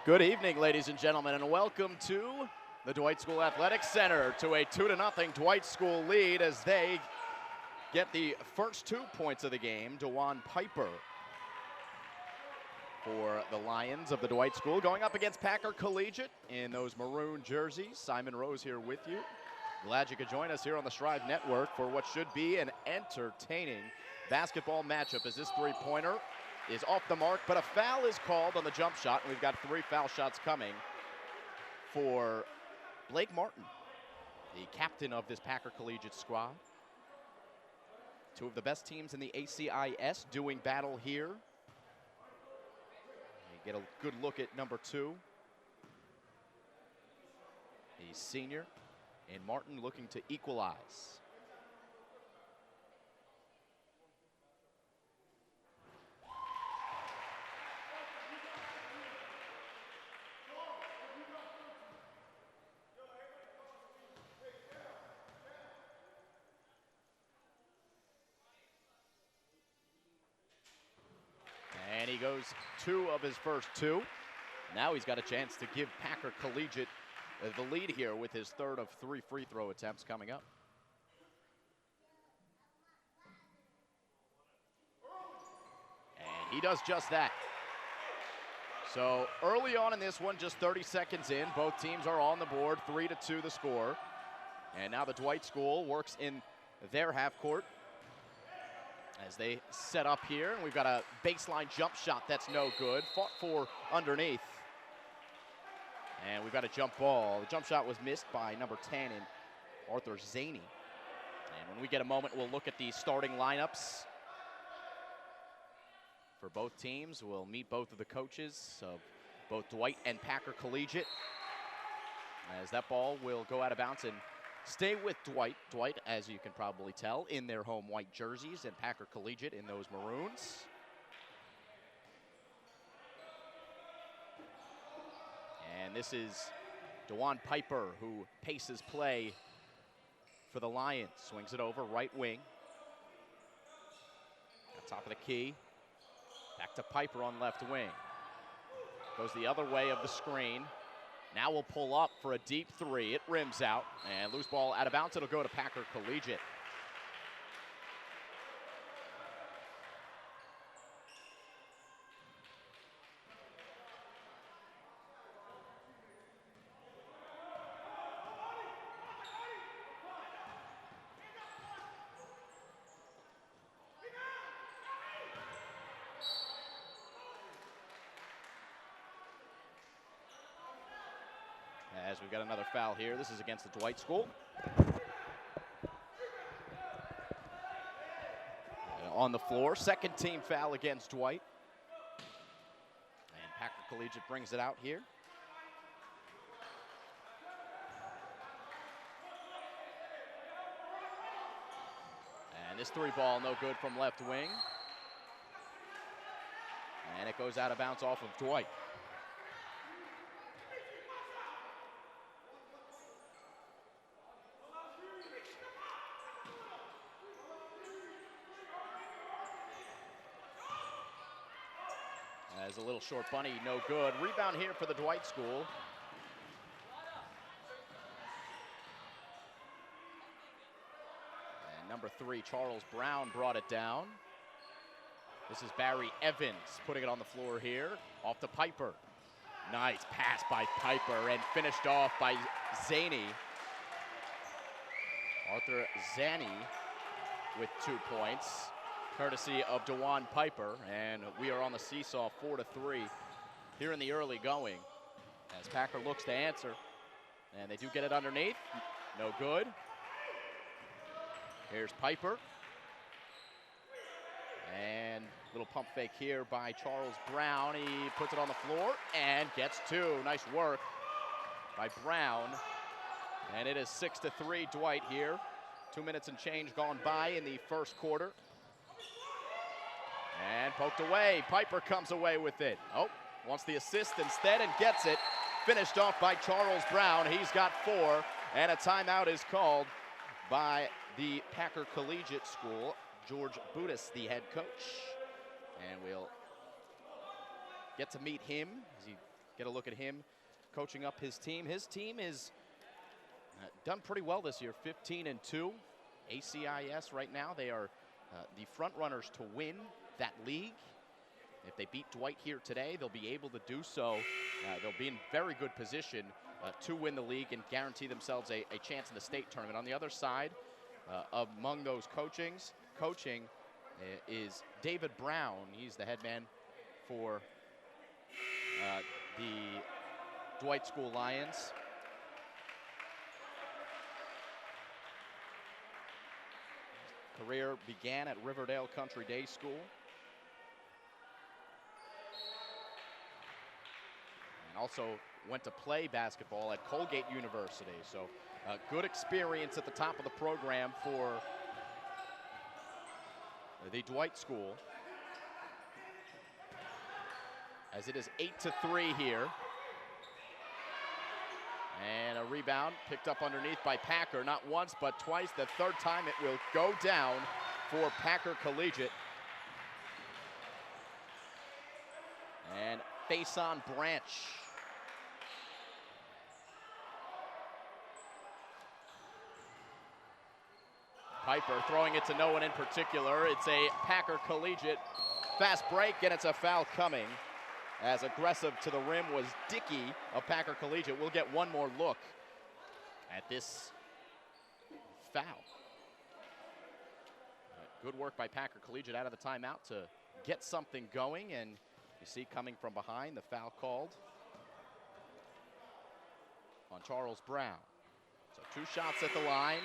Good evening, ladies and gentlemen, and welcome to the Dwight School Athletic Center to a 2-0 Dwight School lead as they get the first 2 points of the game. Dwight Piper for the Lions of the Dwight School going up against Packer Collegiate in those maroon jerseys. Simon Rose here with you. Glad you could join us here on the Strive Network for what should be an entertaining basketball matchup as this three-pointer is off the mark, but a foul is called on the jump shot, and we've got 3 foul shots coming for Blake Martin, the captain of this Packer Collegiate squad. 2 of the best teams in the ACIS doing battle here. You get a good look at number 2. The senior, and Martin looking to equalize. And he goes 2 of his first 2. Now he's got a chance to give Packer Collegiate the lead here with his 3rd of 3 free throw attempts coming up. And he does just that. So early on in this one, just 30 seconds in, both teams are on the board, 3-2 the score. And now the Dwight School works in their half court as they set up here. And we've got a baseline jump shot that's no good, fought for underneath. And we've got a jump ball. The jump shot was missed by number 10 in Arthur Zaney. And when we get a moment, we'll look at the starting lineups for both teams. We'll meet both of the coaches of both Dwight and Packer Collegiate, as that ball will go out of bounds and stay with Dwight. Dwight, as you can probably tell, in their home white jerseys, and Packer Collegiate in those maroons. And this is Dwight Piper, who paces play for the Lions. Swings it over, right wing. At top of the key. Back to Piper on left wing. Goes the other way of the screen. Now we'll pull up for a deep 3. It rims out, and loose ball out of bounds. It'll go to Packer Collegiate. As we've got another foul here. This is against the Dwight School. On the floor, second team foul against Dwight. And Packer Collegiate brings it out here. And this 3 ball no good from left wing. And it goes out of bounds off of Dwight. As a little short bunny, no good. Rebound here for the Dwight School. And number 3, Charles Brown, brought it down. This is Barry Evans putting it on the floor here. Off to Piper. Nice pass by Piper and finished off by Zaney. Arthur Zaney with 2 points, courtesy of Dwight Piper, and we are on the seesaw 4-3 here in the early going as Packer looks to answer, and they do get it underneath. No good. Here's Piper, and little pump fake here by Charles Brown. He puts it on the floor and gets 2. Nice work by Brown, and it is 6-3 Dwight here. 2 minutes and change gone by in the first quarter. And poked away. Piper comes away with it. Oh, wants the assist instead and gets it. Finished off by Charles Brown. He's got 4, and a timeout is called by the Packer Collegiate School. George Budis, the head coach. And we'll get to meet him as he get a look at him coaching up his team. His team is done pretty well this year, 15-2. ACIS right now, they are the front runners to win that league. If they beat Dwight here today, they'll be able to do so. They'll be in very good position to win the league and guarantee themselves a chance in the state tournament. On the other side, among those coaching is David Brown. He's the head man for the Dwight School Lions. Career began at Riverdale Country Day School. And also went to play basketball at Collegiate University. So good experience at the top of the program for the Dwight School. As it is 8-3 here. And a rebound picked up underneath by Packer, not once but twice. The third time it will go down for Packer Collegiate. And face on Branch. Piper throwing it to no one in particular. It's a Packer Collegiate fast break, and it's a foul coming. As aggressive to the rim was Dickey of Packer Collegiate. We'll get one more look at this foul. Good work by Packer Collegiate out of the timeout to get something going, and you see coming from behind the foul called on Charles Brown. So 2 shots at the line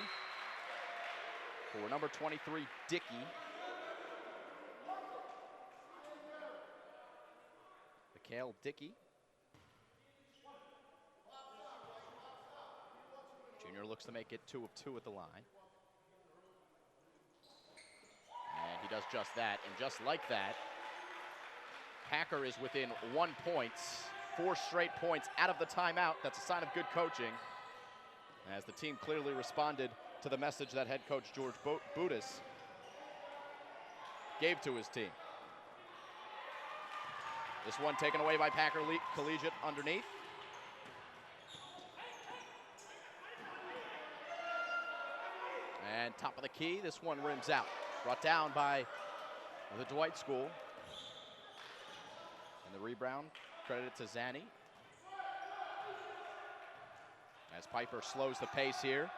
for number 23, Dickey. Mikhail Dickey. Junior looks to make it 2 of 2 at the line. And he does just that, and just like that, Packer is within 1 point, 4 straight points out of the timeout. That's a sign of good coaching, as the team clearly responded to the message that head coach George Budis gave to his team. This one taken away by Packer Collegiate underneath. And top of the key, this one rims out. Brought down by the Dwight School. And the rebound credited to Zanny. As Piper slows the pace here.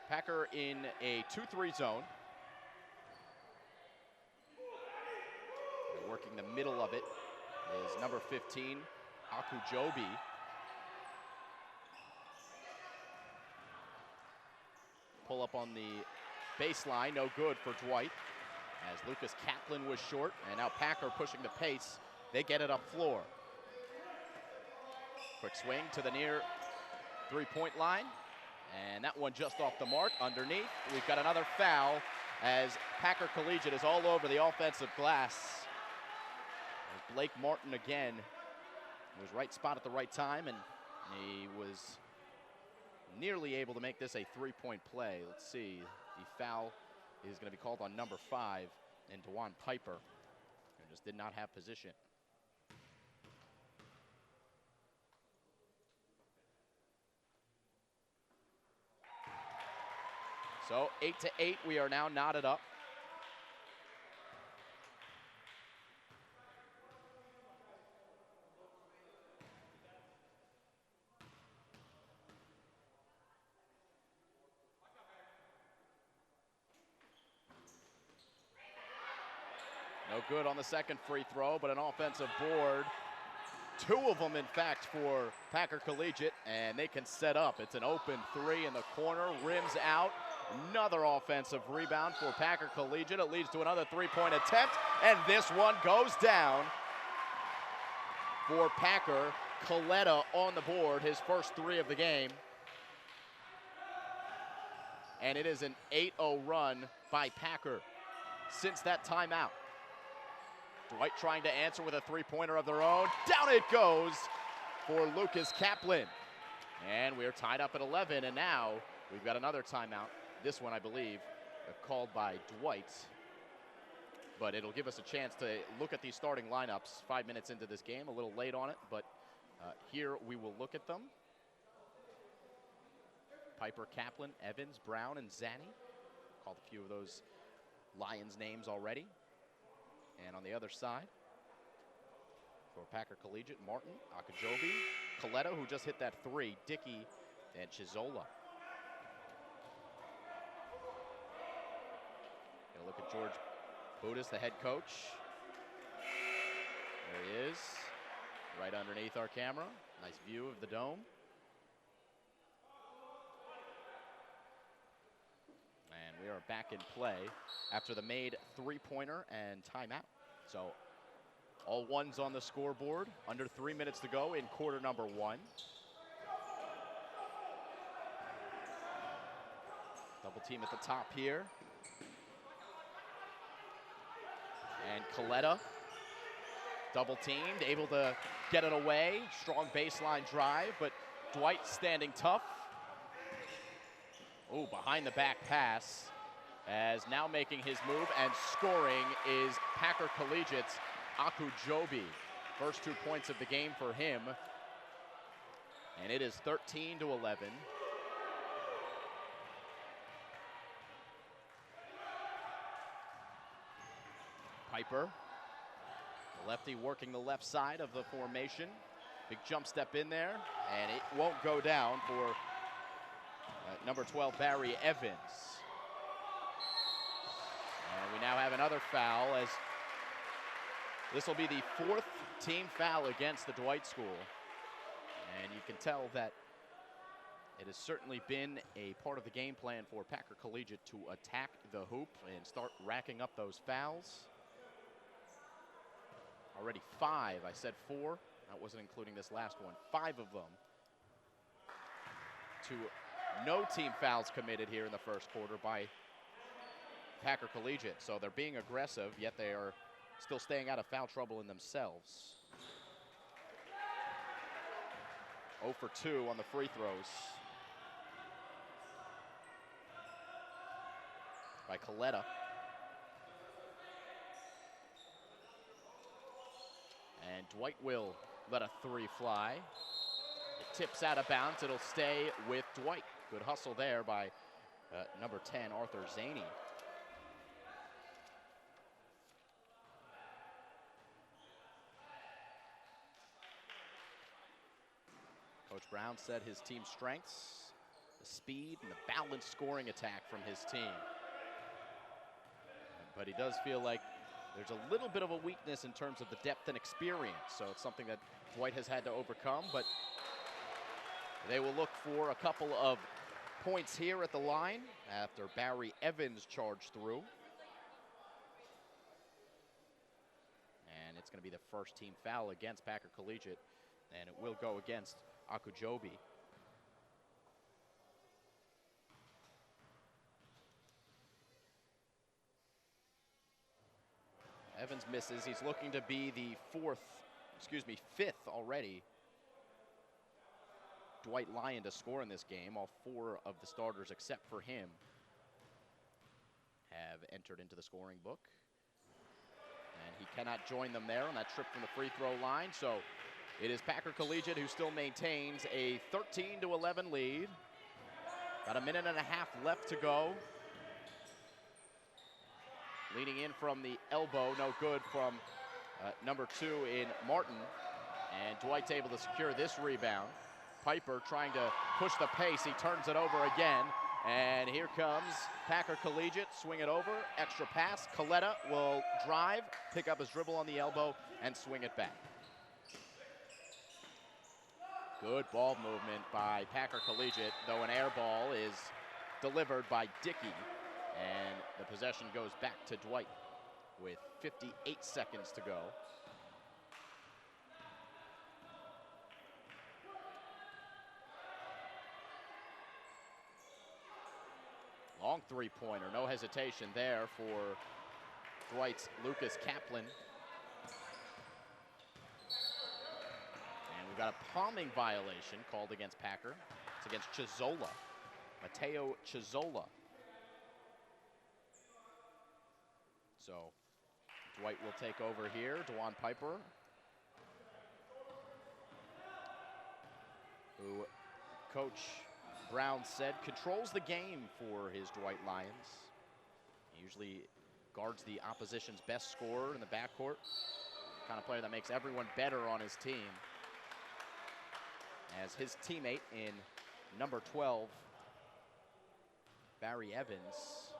Packer in a 2-3 zone. And working the middle of it is number 15, Akujobi. Pull up on the baseline, no good for Dwight, as Lucas Kaplan was short, and now Packer pushing the pace. They get it up floor. Quick swing to the near 3-point line, and that one just off the mark underneath. We've got another foul as Packer Collegiate is all over the offensive glass. Blake Martin again was right spot at the right time, and he was nearly able to make this a 3-point play. Let's see, the foul is going to be called on number 5, and DeJuan Piper, who just did not have position. So 8-8, we are now knotted up. No good on the second free throw, but an offensive board. 2 of them, in fact, for Packer Collegiate, and they can set up. It's an open 3 in the corner, rims out. Another offensive rebound for Packer Collegiate. It leads to another 3-point attempt, and this one goes down for Packer. Coletta on the board, his first 3 of the game. And it is an 8-0 run by Packer since that timeout. Dwight trying to answer with a 3-pointer of their own. Down it goes for Lucas Kaplan. And we're tied up at 11, and now we've got another timeout. This one, I believe, called by Dwight. But it'll give us a chance to look at these starting lineups 5 minutes into this game. A little late on it, but Here we will look at them. Piper, Kaplan, Evans, Brown, and Zanny. Called a few of those Lions names already. And on the other side, for Packer Collegiate, Martin, Akajobi, Coletta, who just hit that 3, Dickey, and Chizola. Gonna look at George Budis, the head coach. There he is, right underneath our camera. Nice view of the dome. And we are back in play after the made 3-pointer and timeout. So all ones on the scoreboard, under 3 minutes to go in quarter number 1. Double team at the top here. And Coletta, double teamed, able to get it away. Strong baseline drive, but Dwight standing tough. Oh, behind the back pass, as now making his move and scoring is Packer Collegiate's Akajobi. First 2 points of the game for him. And it is 13-11. Piper, the lefty working the left side of the formation. Big jump step in there, and it won't go down for number 12, Barry Evans. And we now have another foul, as this will be the 4th team foul against the Dwight School. And you can tell that it has certainly been a part of the game plan for Packer Collegiate to attack the hoop and start racking up those fouls. Already 5, I said 4. That wasn't including this last one. 5 of them. No team fouls committed here in the first quarter by Packer Collegiate. So they're being aggressive, yet they are still staying out of foul trouble in themselves. 0 for 2 on the free throws by Coletta. And Dwight will let a 3 fly. It tips out of bounds. It'll stay with Dwight. Good hustle there by number 10, Arthur Zaney. Coach Brown said his team's strengths, the speed and the balanced scoring attack from his team. But he does feel like there's a little bit of a weakness in terms of the depth and experience. So it's something that Dwight has had to overcome, but they will look for a couple of points here at the line after Barry Evans charged through. And it's going to be the first team foul against Packer Collegiate, and it will go against Akajobi. Evans misses. He's looking to be the 5th already Dwight Lion to score in this game. All 4 of the starters, except for him, have entered into the scoring book. And he cannot join them there on that trip from the free throw line. So it is Packer Collegiate who still maintains a 13-11 lead. About a minute and a half left to go. Leaning in from the elbow, no good from number 2 in Martin. And Dwight's able to secure this rebound. Piper trying to push the pace. He turns it over again. And here comes Packer Collegiate. Swing it over. Extra pass. Coletta will drive, pick up his dribble on the elbow, and swing it back. Good ball movement by Packer Collegiate, though an air ball is delivered by Dickey. And the possession goes back to Dwight with 58 seconds to go. Long 3-pointer, no hesitation there for Dwight's Lucas Kaplan. And we've got a palming violation called against Packer. It's against Chizola, Mateo Chizola. So Dwight will take over here. DeJuan Piper Coach Brown said controls the game for his Dwight Lions. He usually guards the opposition's best scorer in the backcourt. Kind of player that makes everyone better on his team. As his teammate in number 12, Barry Evans,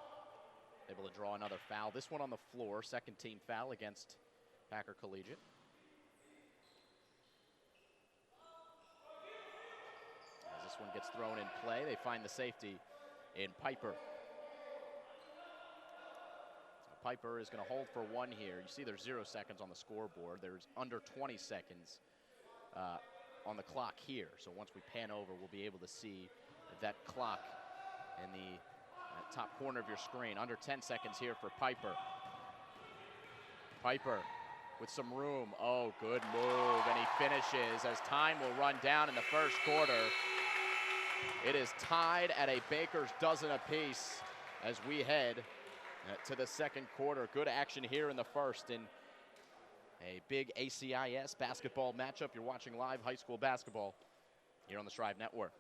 able to draw another foul. This one on the floor, second team foul against Packer Collegiate. As this one gets thrown in play, they find the safety in Piper. So Piper is going to hold for one here. You see there's 0 seconds on the scoreboard. There's under 20 seconds on the clock here. So once we pan over, we'll be able to see that clock in the top corner of your screen. Under 10 seconds here for Piper. Piper with some room. Oh, good move, and he finishes as time will run down in the first quarter. It is tied at a baker's dozen apiece as we head to the second quarter. Good action here in the first in a big ACIS basketball matchup. You're watching live high school basketball here on the Strive Network.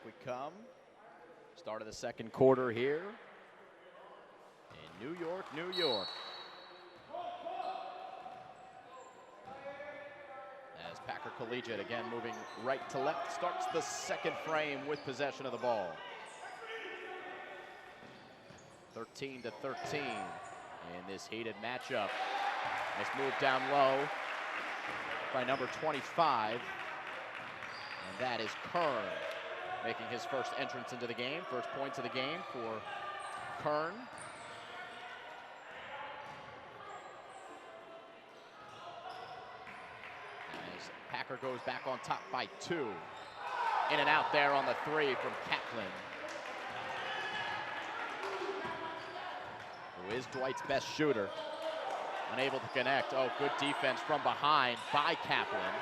We come. Start of the second quarter here in New York, New York. As Packer Collegiate, again moving right to left, starts the second frame with possession of the ball. 13-13 in this heated matchup. Nice move down low by number 25, and that is Kern, making his first entrance into the game, first points of the game for Kern. As Packer goes back on top by 2. In and out there on the 3 from Kaplan, who is Dwight's best shooter. Unable to connect. Oh, good defense from behind by Kaplan.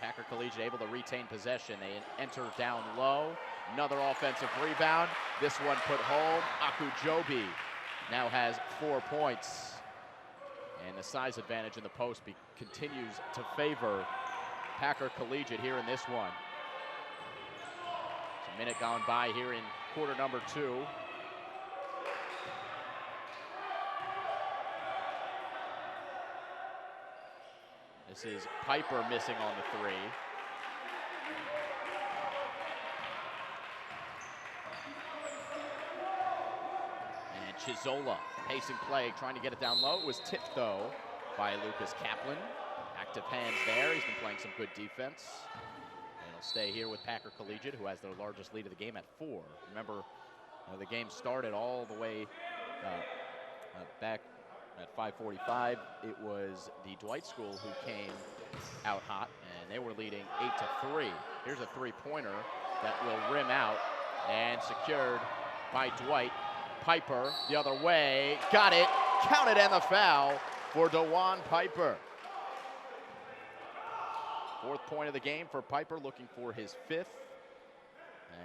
Packer Collegiate able to retain possession. They enter down low. Another offensive rebound. This one put home. Akujobi now has 4 points. And the size advantage in the post continues to favor Packer Collegiate here in this one. It's a minute gone by here in quarter number 2. This is Piper missing on the 3. And Chizola pacing play, trying to get it down low. It was tipped, though, by Lucas Kaplan. Active hands there. He's been playing some good defense. And he'll stay here with Packer Collegiate, who has their largest lead of the game at 4. Remember, the game started all the way back at 5:45, it was the Dwight School who came out hot, and they were leading 8-3. Here's a 3-pointer that will rim out and secured by Dwight. Piper the other way, got it, counted, and the foul for DeJuan Piper. 4th point of the game for Piper, looking for his 5th,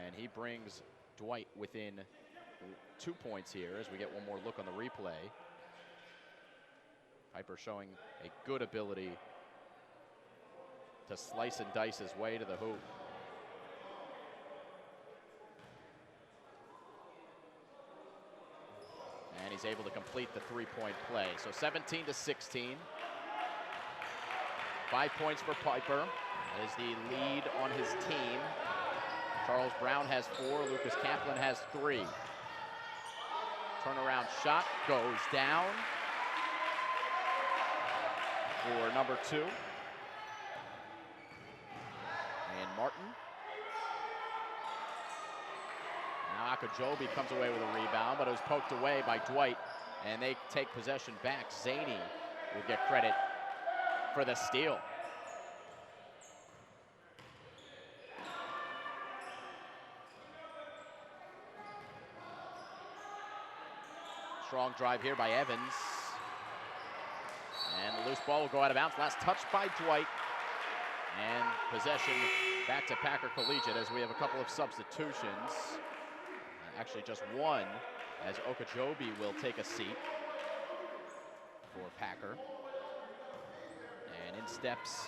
and he brings Dwight within 2 points here as we get one more look on the replay. Piper showing a good ability to slice and dice his way to the hoop. And he's able to complete the 3-point play. So 17-16. 5 points for Piper. That is the lead on his team. Charles Brown has 4, Lucas Kaplan has 3. Turnaround shot goes down for number 2. And Martin. Now Akajobi comes away with a rebound, but it was poked away by Dwight, and they take possession back. Zaney will get credit for the steal. Strong drive here by Evans. And the loose ball will go out of bounds. Last touch by Dwight. And possession back to Packer Collegiate as we have a couple of substitutions. Actually just one, as Okajobi will take a seat for Packer. And in steps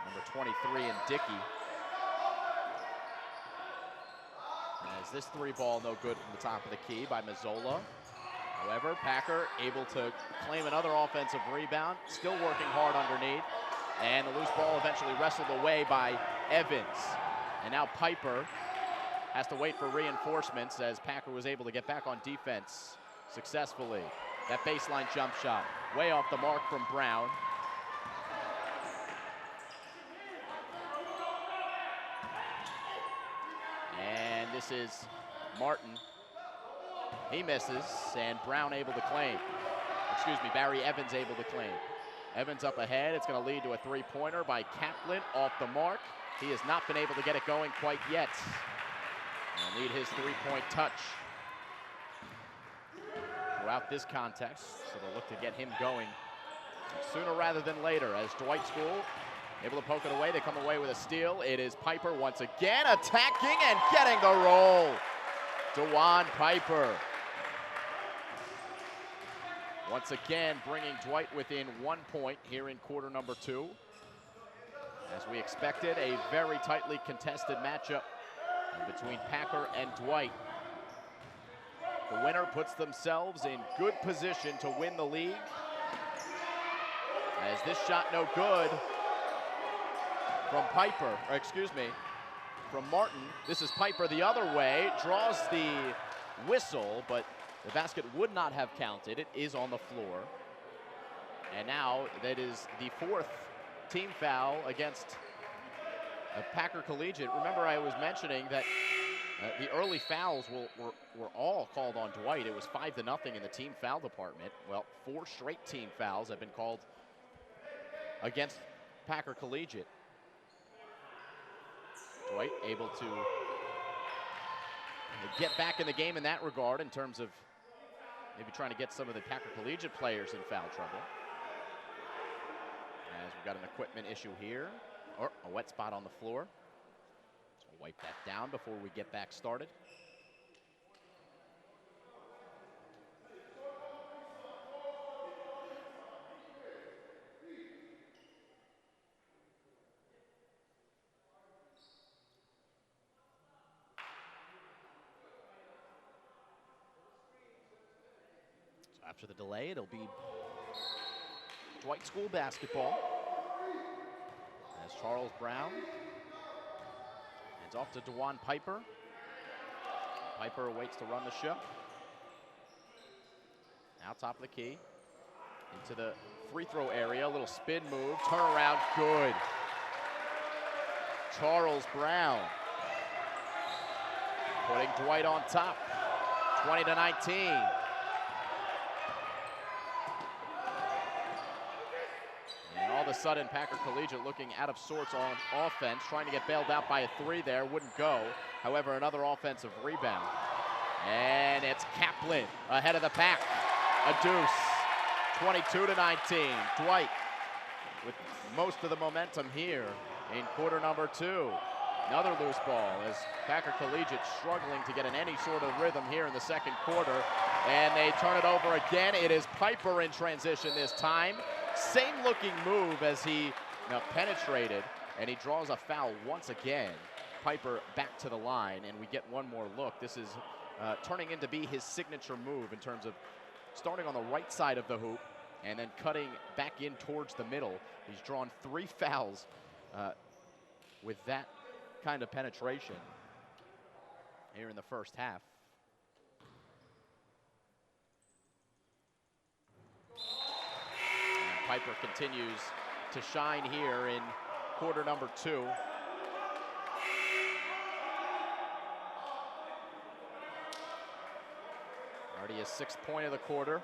number 23 and Dickey. As this 3-ball no good from the top of the key by Mazzola. However, Packer able to claim another offensive rebound, still working hard underneath. And the loose ball eventually wrestled away by Evans. And now Piper has to wait for reinforcements as Packer was able to get back on defense successfully. That baseline jump shot, way off the mark from Brown. And this is Martin. He misses, and Brown able to claim. Excuse me, Barry Evans able to claim. Evans up ahead. It's going to lead to a 3-pointer by Kaplan off the mark. He has not been able to get it going quite yet. And need his 3-point touch throughout this contest. So they'll look to get him going sooner rather than later as Dwight School able to poke it away. They come away with a steal. It is Piper once again attacking and getting the roll. DeJuan Piper. Once again bringing Dwight within 1 point here in quarter number 2. As we expected, a very tightly contested matchup between Packer and Dwight. The winner puts themselves in good position to win the league. As this shot no good from Piper, or excuse me, from Martin. This is Piper the other way, draws the whistle, but the basket would not have counted. It is on the floor. And now that is the 4th team foul against Packer Collegiate. Remember, I was mentioning that the early fouls were all called on Dwight. It was 5-0 in the team foul department. Well, 4 straight team fouls have been called against Packer Collegiate. Dwight able to get back in the game in that regard in terms of maybe trying to get some of the Packer Collegiate players in foul trouble. As we've got an equipment issue here, or a wet spot on the floor. So we'll wipe that down before we get back started. So after the delay, it'll be Dwight School basketball. As Charles Brown hands off to DeJuan Piper. Piper waits to run the show. Now top of the key. Into the free throw area. A little spin move. Turnaround good. Charles Brown putting Dwight on top. 20-19. All of a sudden, Packer Collegiate looking out of sorts on offense, trying to get bailed out by a 3 there, wouldn't go. However, another offensive rebound. And it's Kaplan ahead of the pack. A deuce, 22-19. Dwight with most of the momentum here in quarter number 2. Another loose ball as Packer Collegiate struggling to get in any sort of rhythm here in the second quarter. And they turn it over again. It is Piper in transition this time. Same looking move as he penetrated, and he draws a foul once again. Piper back to the line, and we get one more look. This is turning into be his signature move in terms of starting on the right side of the hoop and then cutting back in towards the middle. He's drawn 3 fouls with that kind of penetration here in the first half. And Piper continues to shine here in quarter number 2. Already his 6th point of the quarter.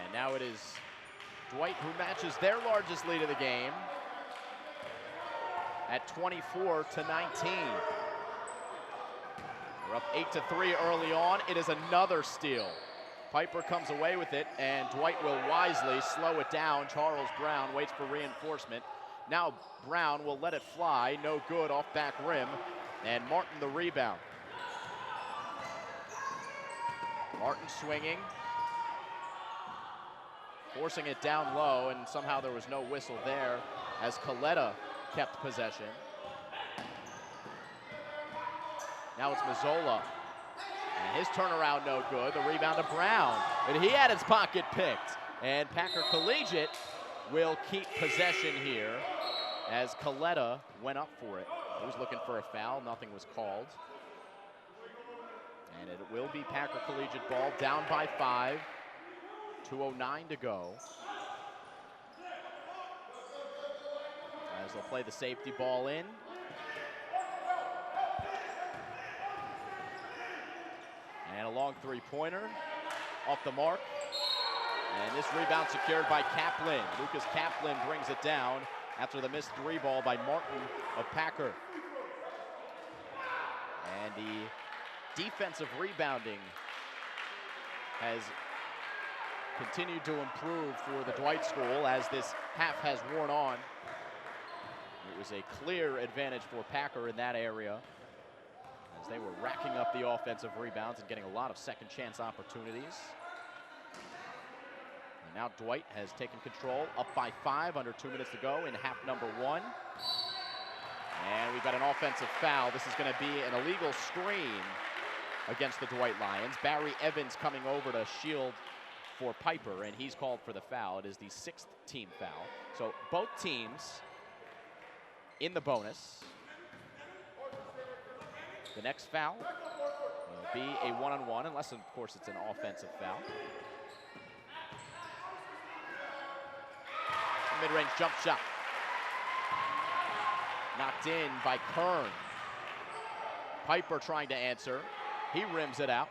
And now it is Dwight who matches their largest lead of the game at 24-19. We're up 8-3 early on. It is another steal. Piper comes away with it, and Dwight will wisely slow it down. Charles Brown waits for reinforcement. Now Brown will let it fly. No good off back rim. And Martin the rebound. Martin swinging. Forcing it down low, and somehow there was no whistle there as Collegiate kept possession. Now it's Mazzola. And his turnaround no good. The rebound to Brown. And he had his pocket picked. And Packer Collegiate will keep possession here as Collegiate went up for it. He was looking for a foul. Nothing was called. And it will be Packer Collegiate ball, down by 5. 2:09 to go. As they'll play the safety ball in. And a long 3-pointer off the mark. And this rebound secured by Kaplan. Lucas Kaplan brings it down after the missed 3 ball by Martin of Packer. And the defensive rebounding has continued to improve for the Dwight School as this half has worn on. It was a clear advantage for Packer in that area as they were racking up the offensive rebounds and getting a lot of second chance opportunities. And now Dwight has taken control, up by 5, under 2 minutes to go in half number 1. And we've got an offensive foul. This is going to be an illegal screen against the Dwight Lions. Barry Evans coming over to shield for Piper, and he's called for the foul. It is the 6th team foul. So both teams in the bonus. The next foul will be a 1-on-1, unless, of course, it's an offensive foul. Mid-range jump shot. Knocked in by Kern. Piper trying to answer. He rims it out.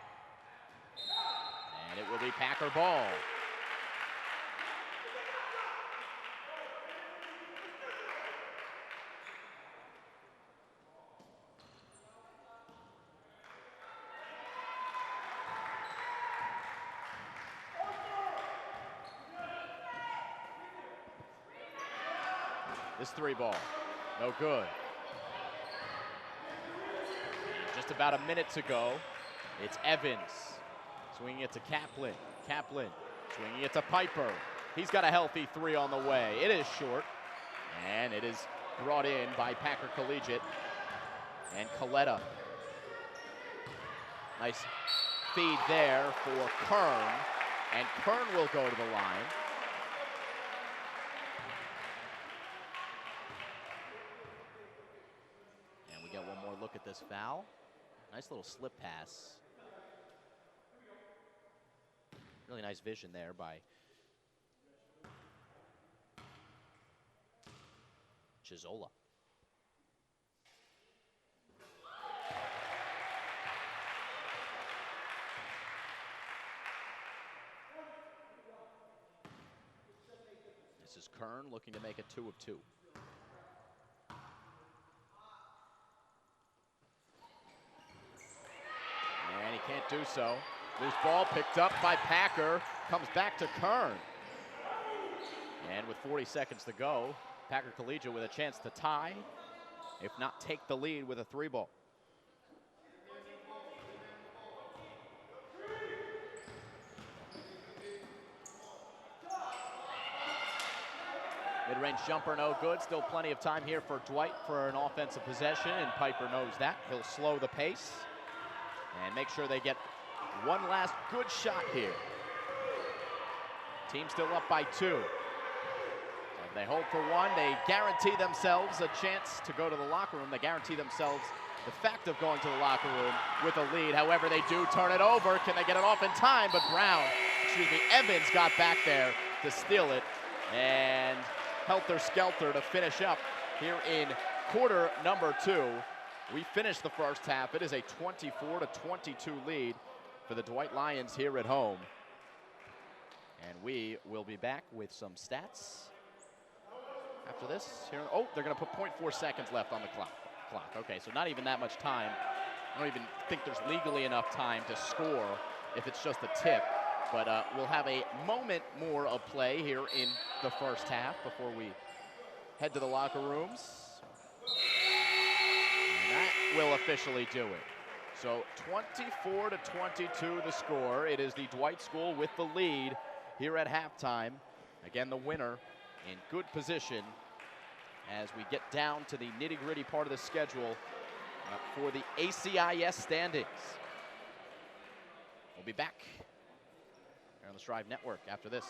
And it will be Packer ball. This 3 ball, no good. Just about a minute to go. It's Evans swinging it to Kaplan. Kaplan swinging it to Piper. He's got a healthy 3 on the way. It is short, and it is brought in by Packer Collegiate and Collegiate. Nice feed there for Kern, and Kern will go to the line. And we get one more look at this foul. Nice little slip pass. Really nice vision there by Chizola. This is Kern looking to make it 2 of 2. And he can't do so. Loose ball picked up by Packer, comes back to Kern. And with 40 seconds to go, Packer Collegiate with a chance to tie, if not take the lead with a 3-ball. Mid-range jumper no good. Still plenty of time here for Dwight for an offensive possession, and Piper knows that. He'll slow the pace and make sure they get one last good shot here. Team still up by 2. If they hold for one, they guarantee themselves a chance to go to the locker room. They guarantee themselves the fact of going to the locker room with a lead. However, they do turn it over. Can they get it off in time? But Evans got back there to steal it. And helter-skelter to finish up here in quarter number 2. We finished the first half. It is a 24-22 lead for the Dwight Lions here at home. And we will be back with some stats after this. Here, oh, they're going to put 0.4 seconds left on the clock. Okay, so not even that much time. I don't even think there's legally enough time to score if it's just a tip. But we'll have a moment more of play here in the first half before we head to the locker rooms. And that will officially do it. So 24-22 the score. It is the Dwight School with the lead here at halftime. Again, the winner in good position as we get down to the nitty-gritty part of the schedule for the ACIS standings. We'll be back on the Strive Network after this.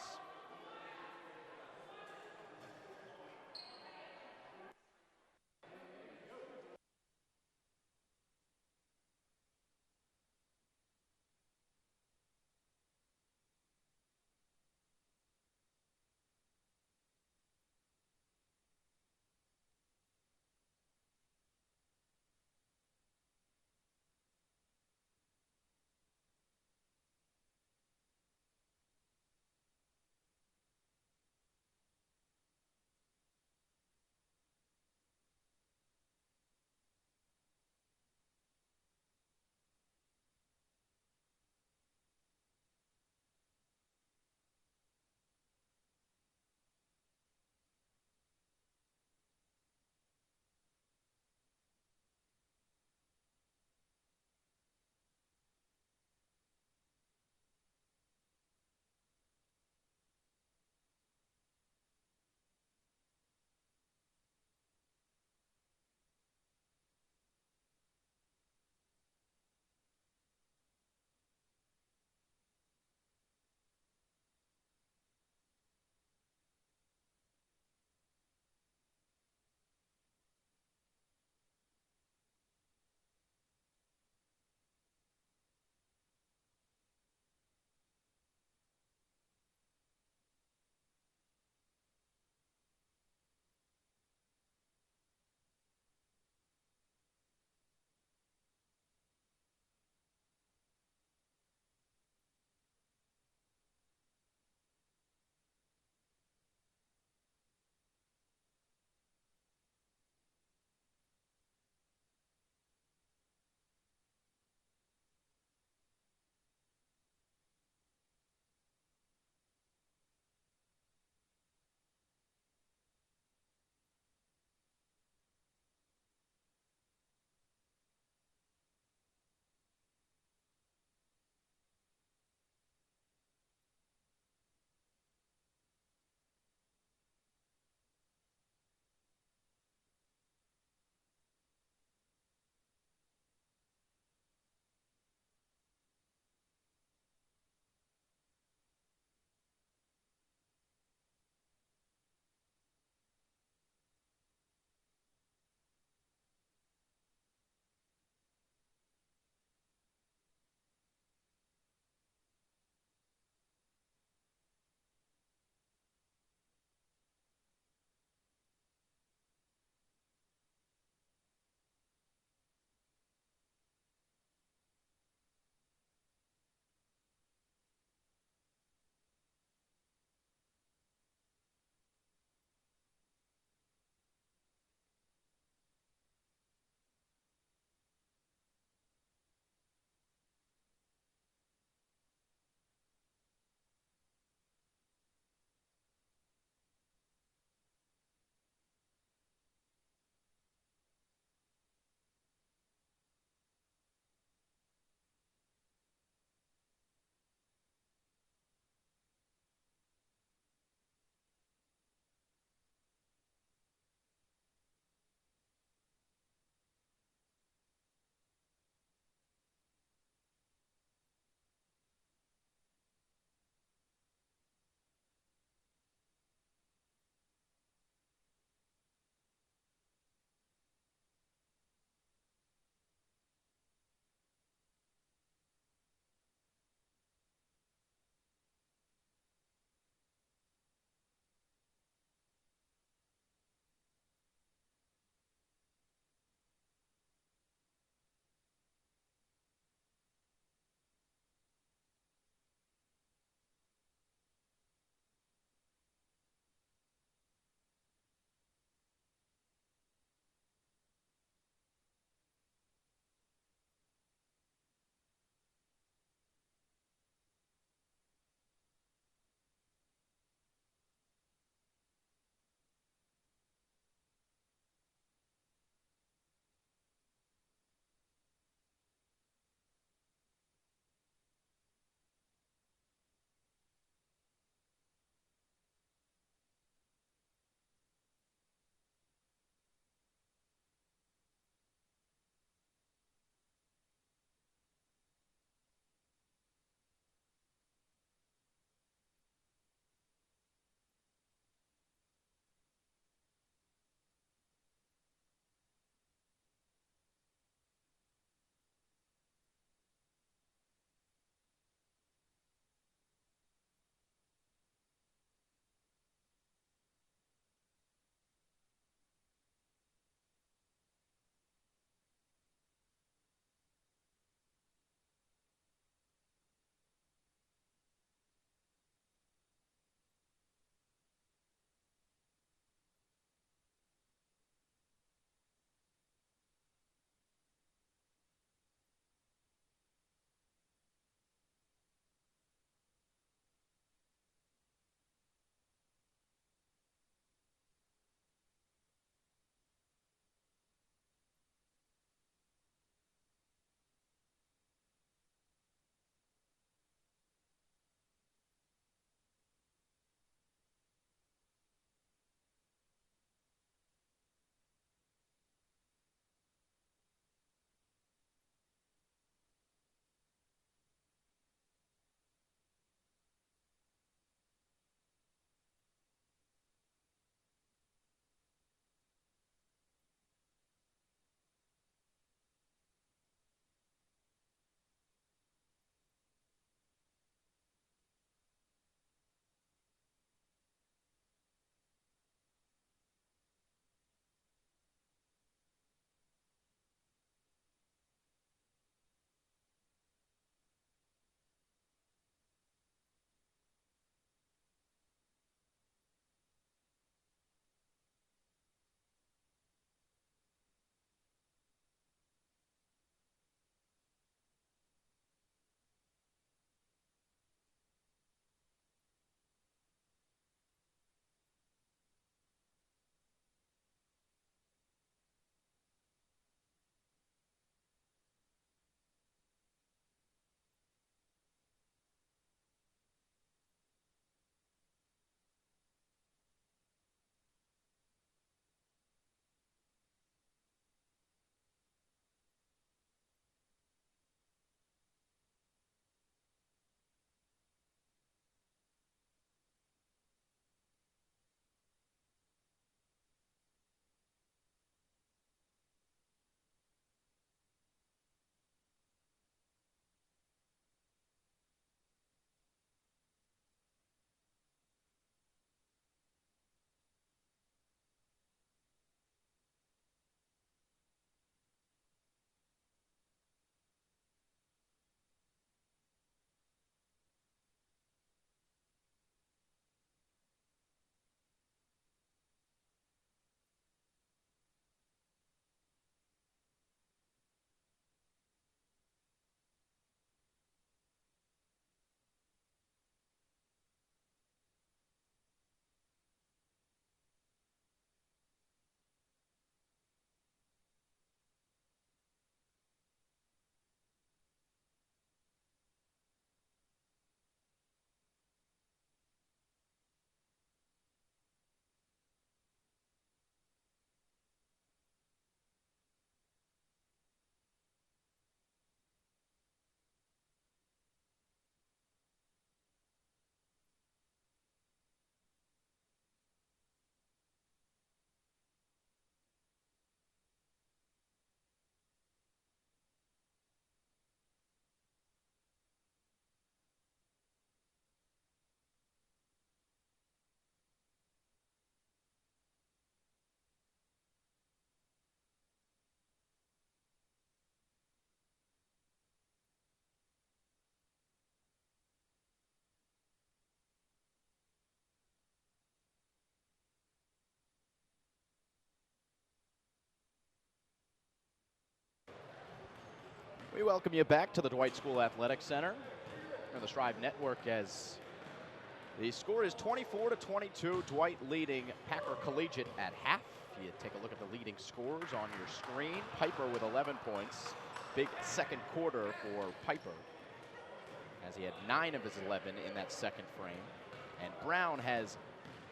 We welcome you back to the Dwight School Athletic Center on the Strive Network as the score is 24-22. Dwight leading Packer Collegiate at half. You take a look at the leading scores on your screen. Piper with 11 points. Big second quarter for Piper, as he had 9 of his 11 in that second frame. And Brown has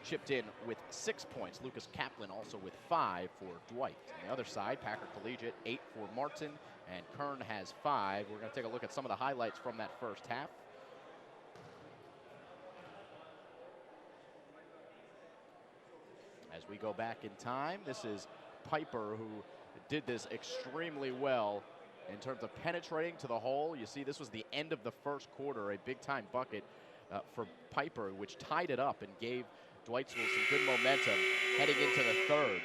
chipped in with 6 points. Lucas Kaplan also with 5 for Dwight. On the other side, Packer Collegiate 8 for Martin, and Kern has 5. We're going to take a look at some of the highlights from that first half. As we go back in time, this is Piper, who did this extremely well in terms of penetrating to the hole. You see, this was the end of the first quarter, a big-time bucket for Piper, which tied it up and gave Dwight School some good momentum heading into the third.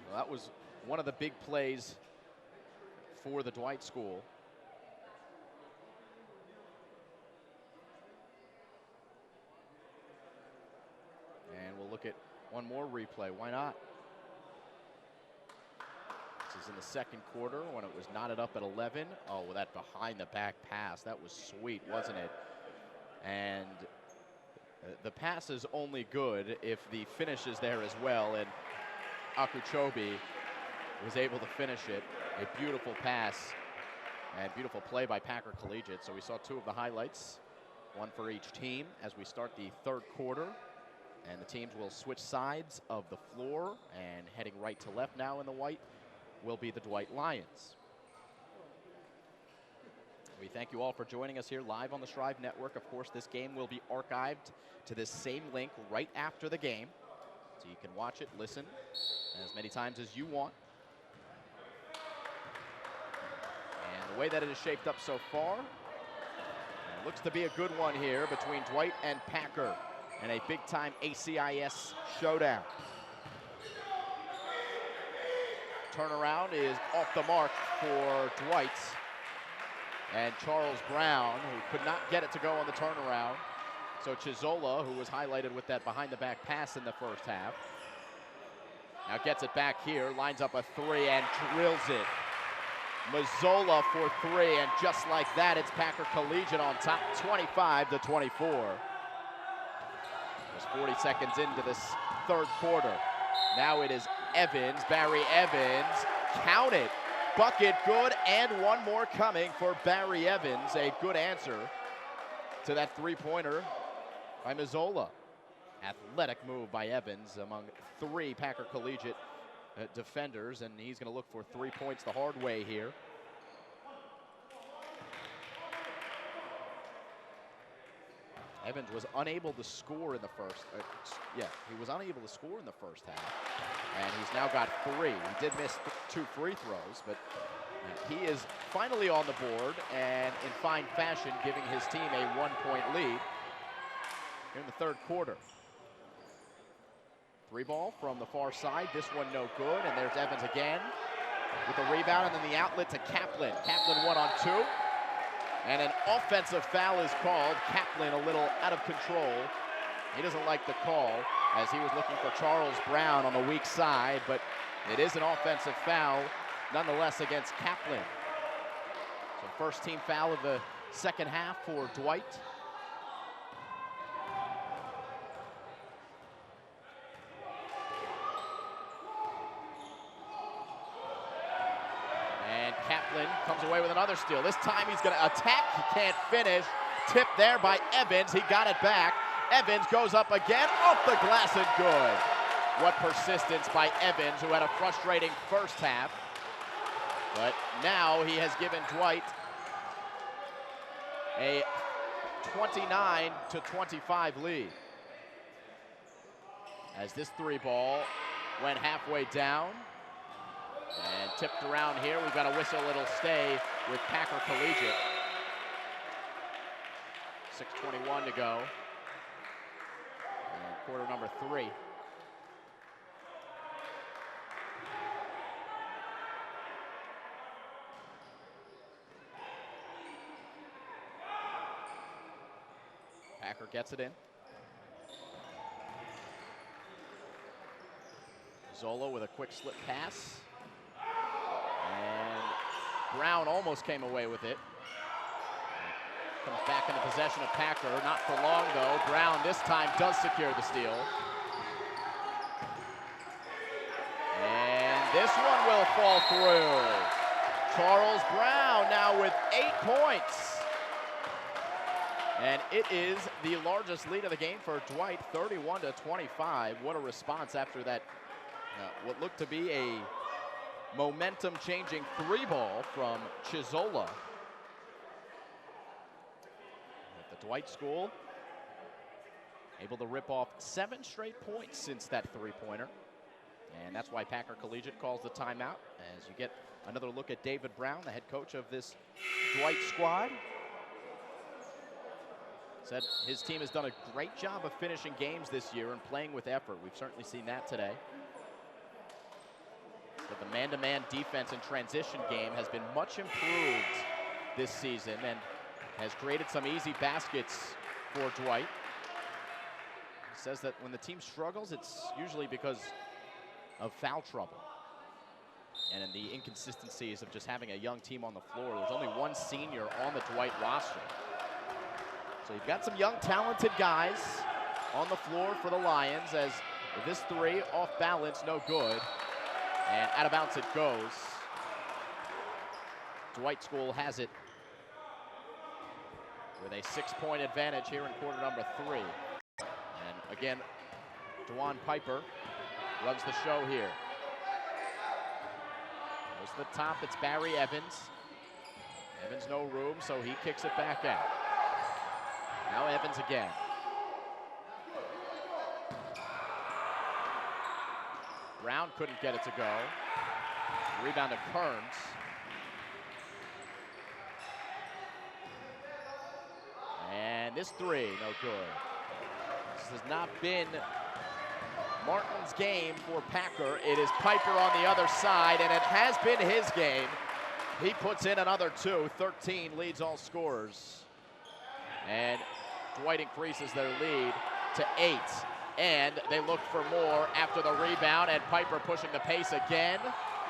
Well, that was one of the big plays for the Dwight School. And we'll look at one more replay. Why not? This is in the second quarter when it was knotted up at 11. Oh, with that behind-the-back pass. That was sweet, wasn't it? And the pass is only good if the finish is there as well, and Akuchobi was able to finish it. A beautiful pass and beautiful play by Packer Collegiate. So we saw 2 of the highlights, one for each team as we start the third quarter. And the teams will switch sides of the floor, and heading right to left now in the white will be the Dwight Lions. We thank you all for joining us here live on the Strive Network. Of course, this game will be archived to this same link right after the game, so you can watch it, listen as many times as you want. And the way that it is shaped up so far, it looks to be a good one here between Dwight and Packer, and a big-time ACIS showdown. Turnaround is off the mark for Dwight. And Charles Brown, who could not get it to go on the turnaround. So Chizola, who was highlighted with that behind-the-back pass in the first half, now gets it back here, lines up a 3 and drills it. Mazzola for 3, and just like that, it's Packer Collegiate on top, 25-24. Just 40 seconds into this third quarter. Now it is Evans, Barry Evans, count it. Bucket good, and one more coming for Barry Evans. A good answer to that three-pointer by Mazzola. Athletic move by Evans among 3 Packer Collegiate defenders, and he's going to look for 3 points the hard way here. Evans was unable to score in the first. He was unable to score in the first half, and he's now got 3. He did miss 2 free throws, but he is finally on the board, and in fine fashion, giving his team a 1-point lead in the third quarter. 3-ball from the far side. This one no good, and there's Evans again with the rebound, and then the outlet to Kaplan. Kaplan 1-on-2. And an offensive foul is called. Kaplan a little out of control. He doesn't like the call, as he was looking for Charles Brown on the weak side, but it is an offensive foul nonetheless against Kaplan. So first team foul of the second half for Dwight. Kaplan comes away with another steal. This time he's going to attack. He can't finish. Tip there by Evans. He got it back. Evans goes up again, off the glass and good. What persistence by Evans, who had a frustrating first half. But now he has given Dwight a 29-25 lead. As this 3-ball went halfway down. And tipped around here. We've got a whistle. It'll stay with Packer Collegiate. 6:21 to go. And quarter number 3. Packer gets it in. Zola with a quick slip pass. And Brown almost came away with it. Comes back into possession of Packer. Not for long, though. Brown this time does secure the steal. And this one will fall through. Charles Brown now with 8 points. And it is the largest lead of the game for Dwight, 31-25. What a response after that, what looked to be a momentum-changing 3-ball from Chizola. At the Dwight School, able to rip off 7 straight points since that 3-pointer. And that's why Packer Collegiate calls the timeout, as you get another look at David Brown, the head coach of this Dwight squad. Said his team has done a great job of finishing games this year and playing with effort. We've certainly seen that today. But the man-to-man defense and transition game has been much improved this season and has created some easy baskets for Dwight. He says that when the team struggles, it's usually because of foul trouble and in the inconsistencies of just having a young team on the floor. There's only one senior on the Dwight roster. So you've got some young, talented guys on the floor for the Lions, as this 3 off balance, no good. And out of bounds it goes. Dwight School has it with a 6-point advantage here in quarter number 3. And again, DeJuan Piper runs the show here. Goes to the top, it's Barry Evans. Evans no room, so he kicks it back out. Now Evans again. Brown couldn't get it to go. Rebound to Kearns. And this 3, no good. This has not been Martin's game for Packer. It is Piper on the other side, and it has been his game. He puts in another 2, 13, leads all scorers. And Dwight increases their lead to 8. And they look for more after the rebound, and Piper pushing the pace again.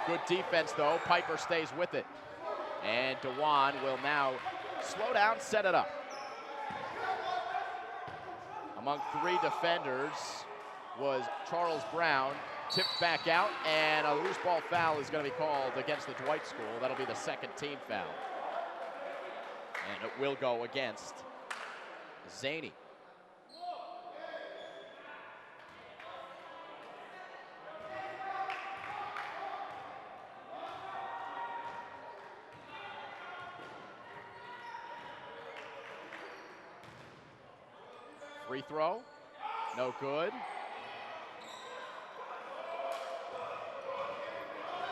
Good defense, though. Piper stays with it. And DeJuan will now slow down, set it up. Among 3 defenders was Charles Brown, tipped back out, and a loose ball foul is going to be called against the Dwight School. That'll be the 2nd team foul. And it will go against Zaney. Free throw, no good.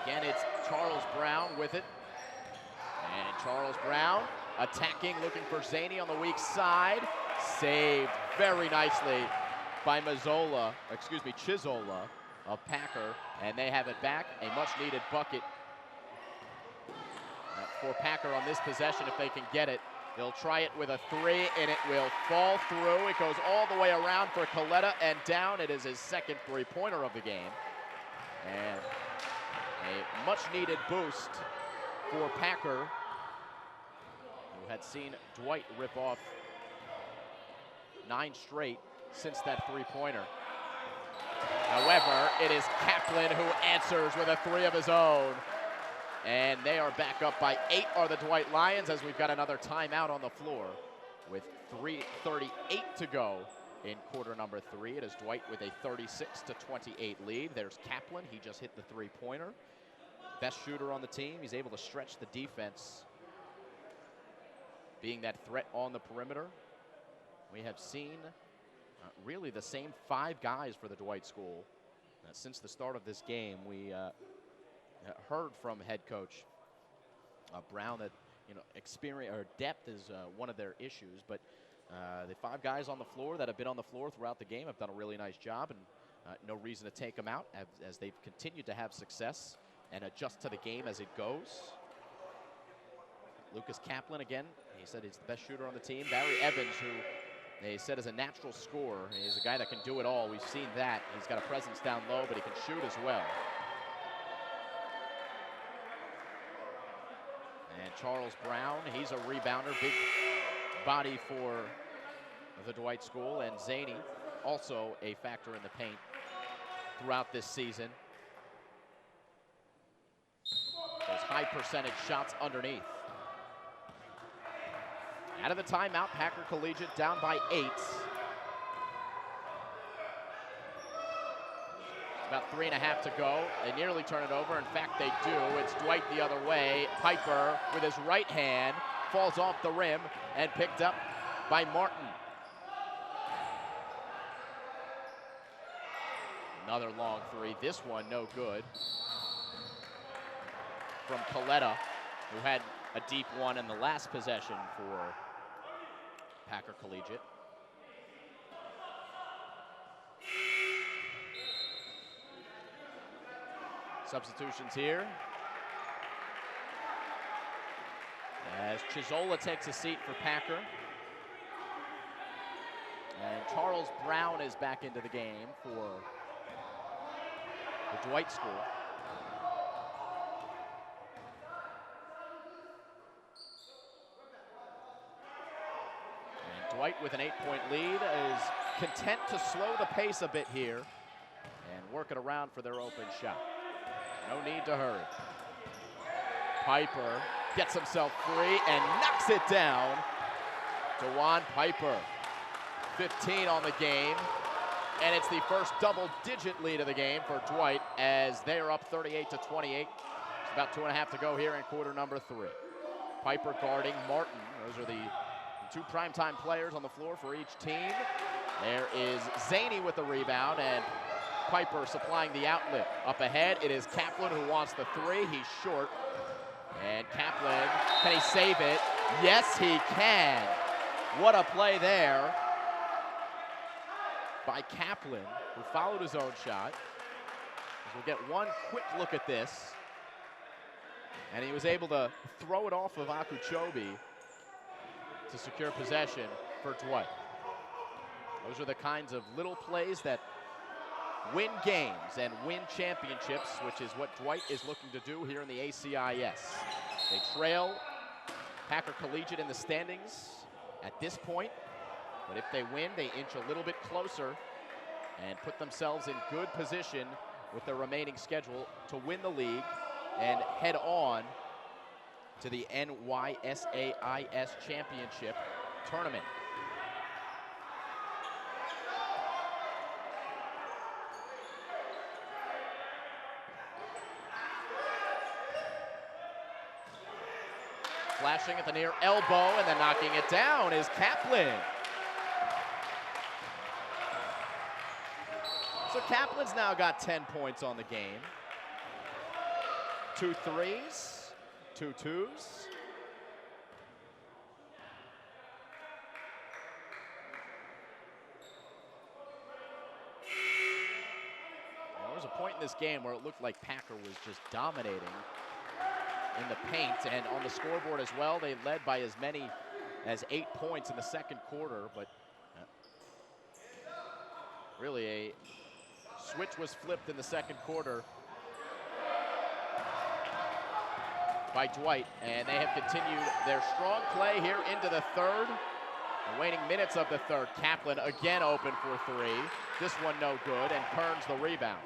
Again, it's Charles Brown with it. And Charles Brown attacking, looking for Zaney on the weak side. Saved very nicely by Chizola of Packer. And they have it back, a much-needed bucket for Packer on this possession if they can get it. They'll try it with a 3, and it will fall through. It goes all the way around for Coletta and down. It is his 2nd 3-pointer of the game. And a much-needed boost for Packer, who had seen Dwight rip off 9 straight since that 3-pointer. However, it is Kaplan who answers with a 3 of his own. And they are back up by 8 are the Dwight Lions, as we've got another timeout on the floor with 3:38 to go in quarter number 3. It is Dwight with a 36-28 lead. There's Kaplan. He just hit the 3-pointer. Best shooter on the team. He's able to stretch the defense, being that threat on the perimeter. We have seen really the same 5 guys for the Dwight School since the start of this game. We heard from head coach Brown that experience or depth is one of their issues, but the 5 guys on the floor that have been on the floor throughout the game have done a really nice job, and no reason to take them out as they've continued to have success and adjust to the game as it goes. Lucas Kaplan again, he said he's the best shooter on the team. Barry Evans, who they said is a natural scorer. He's a guy that can do it all. We've seen that. He's got a presence down low, but he can shoot as well. Charles Brown, he's a rebounder, big body for the Dwight School, and Zaney, also a factor in the paint throughout this season. Those high percentage shots underneath. Out of the timeout, Packer Collegiate down by 8. About 3.5 to go. They nearly turn it over. In fact, they do. It's Dwight the other way. Piper with his right hand falls off the rim and picked up by Martin. Another long three. This one no good. From Coletta, who had a deep one in the last possession for Packer Collegiate. Substitutions here. As Chizola takes a seat for Packer. And Charles Brown is back into the game for the Dwight School. And Dwight with an 8-point lead is content to slow the pace a bit here and work it around for their open shot. No need to hurry. Piper gets himself free and knocks it down. DeJuan Piper, 15 on the game. And it's the first double-digit lead of the game for Dwight as they are up 38-28. It's about 2.5 to go here in quarter number 3. Piper guarding Martin. Those are the 2 primetime players on the floor for each team. There is Zaney with the rebound, and Piper supplying the outlet. Up ahead, it is Kaplan who wants the 3. He's short. And Kaplan, can he save it? Yes, he can. What a play there by Kaplan, who followed his own shot. We'll get one quick look at this. And he was able to throw it off of Akuchobi to secure possession for Dwight. Those are the kinds of little plays that win games and win championships, which is what Dwight is looking to do here in the ACIS. They trail Packer Collegiate in the standings at this point, but if they win, they inch a little bit closer and put themselves in good position with their remaining schedule to win the league and head on to the NYSAIS Championship Tournament. Flashing at the near elbow and then knocking it down is Kaplan. So Kaplan's now got 10 points on the game. 2 threes, 2 twos. There was a point in this game where it looked like Packer was just dominating in the paint, and on the scoreboard as well. They led by as many as 8 points in the second quarter, but really a switch was flipped in the second quarter by Dwight, and they have continued their strong play here into the third. The waning minutes of the third. Kaplan again open for 3. This one no good, and Kearns the rebound.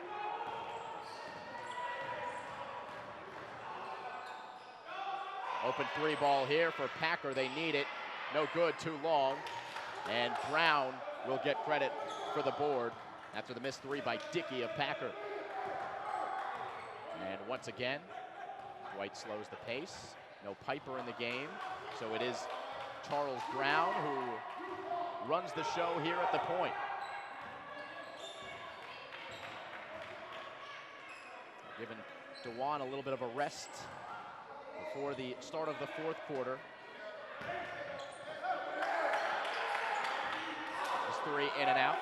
Open 3 ball here for Packer. They need it. No good, too long. And Brown will get credit for the board after the missed 3 by Dickey of Packer. And once again, Dwight slows the pace. No Piper in the game. So it is Charles Brown who runs the show here at the point. Giving DeJuan a little bit of a rest before the start of the fourth quarter. This 3 in and out.